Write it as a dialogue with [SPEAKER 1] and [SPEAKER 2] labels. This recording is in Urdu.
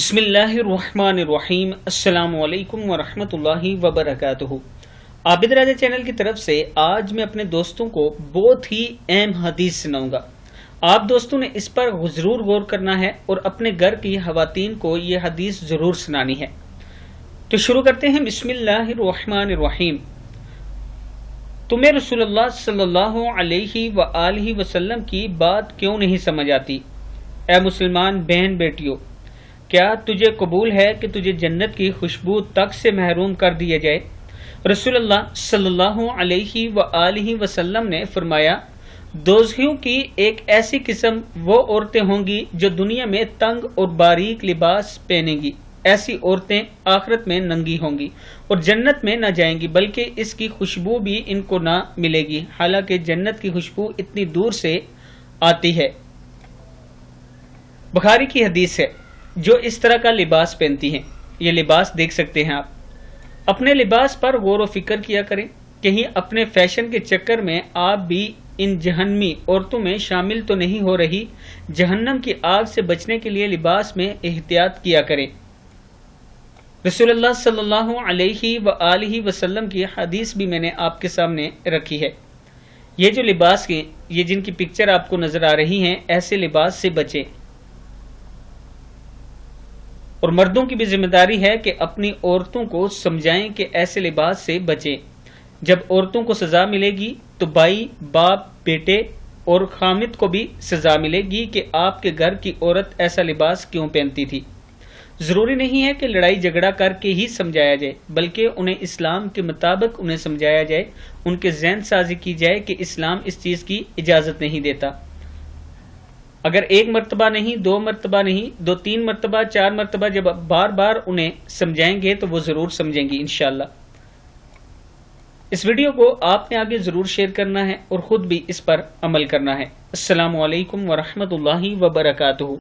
[SPEAKER 1] بسم اللہ الرحمن الرحیم۔ السلام علیکم ورحمۃ اللہ وبرکاتہ۔ عابد راجہ چینل کی طرف سے آج میں اپنے دوستوں کو بہت ہی اہم حدیث سناؤں گا۔ آپ دوستوں نے اس پر ضرور غور کرنا ہے اور اپنے گھر کی خواتین کو یہ حدیث ضرور سنانی ہے۔ تو شروع کرتے ہیں۔ بسم اللہ الرحمن الرحیم۔ تمہیں رسول اللہ صلی اللہ علیہ وآلہ وسلم کی بات کیوں نہیں سمجھ آتی؟ اے مسلمان بہن بیٹیوں، کیا تجھے قبول ہے کہ تجھے جنت کی خوشبو تک سے محروم کر دیا جائے؟ رسول اللہ صلی اللہ علیہ وآلہ وسلم نے فرمایا، دوزخیوں کی ایک ایسی قسم وہ عورتیں ہوں گی جو دنیا میں تنگ اور باریک لباس پہنیں گی، ایسی عورتیں آخرت میں ننگی ہوں گی اور جنت میں نہ جائیں گی، بلکہ اس کی خوشبو بھی ان کو نہ ملے گی، حالانکہ جنت کی خوشبو اتنی دور سے آتی ہے۔ بخاری کی حدیث ہے۔ جو اس طرح کا لباس پہنتی ہیں، یہ لباس دیکھ سکتے ہیں آپ۔ اپنے لباس پر غور و فکر کیا کریں، کہیں اپنے فیشن کے چکر میں آپ بھی ان جہنمی عورتوں میں شامل تو نہیں ہو رہی۔ جہنم کی آگ سے بچنے کے لیے لباس میں احتیاط کیا کریں۔ رسول اللہ صلی اللہ علیہ وآلہ وسلم کی حدیث بھی میں نے آپ کے سامنے رکھی ہے۔ یہ جو لباس کے یہ جن کی پکچر آپ کو نظر آ رہی ہیں، ایسے لباس سے بچیں۔ اور مردوں کی بھی ذمہ داری ہے کہ اپنی عورتوں کو سمجھائیں کہ ایسے لباس سے بچیں۔ جب عورتوں کو سزا ملے گی تو بھائی، باپ، بیٹے اور خامد کو بھی سزا ملے گی کہ آپ کے گھر کی عورت ایسا لباس کیوں پہنتی تھی۔ ضروری نہیں ہے کہ لڑائی جھگڑا کر کے ہی سمجھایا جائے، بلکہ انہیں اسلام کے مطابق انہیں سمجھایا جائے، ان کے ذہن سازی کی جائے کہ اسلام اس چیز کی اجازت نہیں دیتا۔ اگر ایک مرتبہ نہیں، دو مرتبہ نہیں، دو تین مرتبہ، چار مرتبہ جب آپ بار بار انہیں سمجھائیں گے تو وہ ضرور سمجھیں گی انشاءاللہ۔ اس ویڈیو کو آپ نے آگے ضرور شیئر کرنا ہے اور خود بھی اس پر عمل کرنا ہے۔ السلام علیکم ورحمۃ اللہ وبرکاتہ۔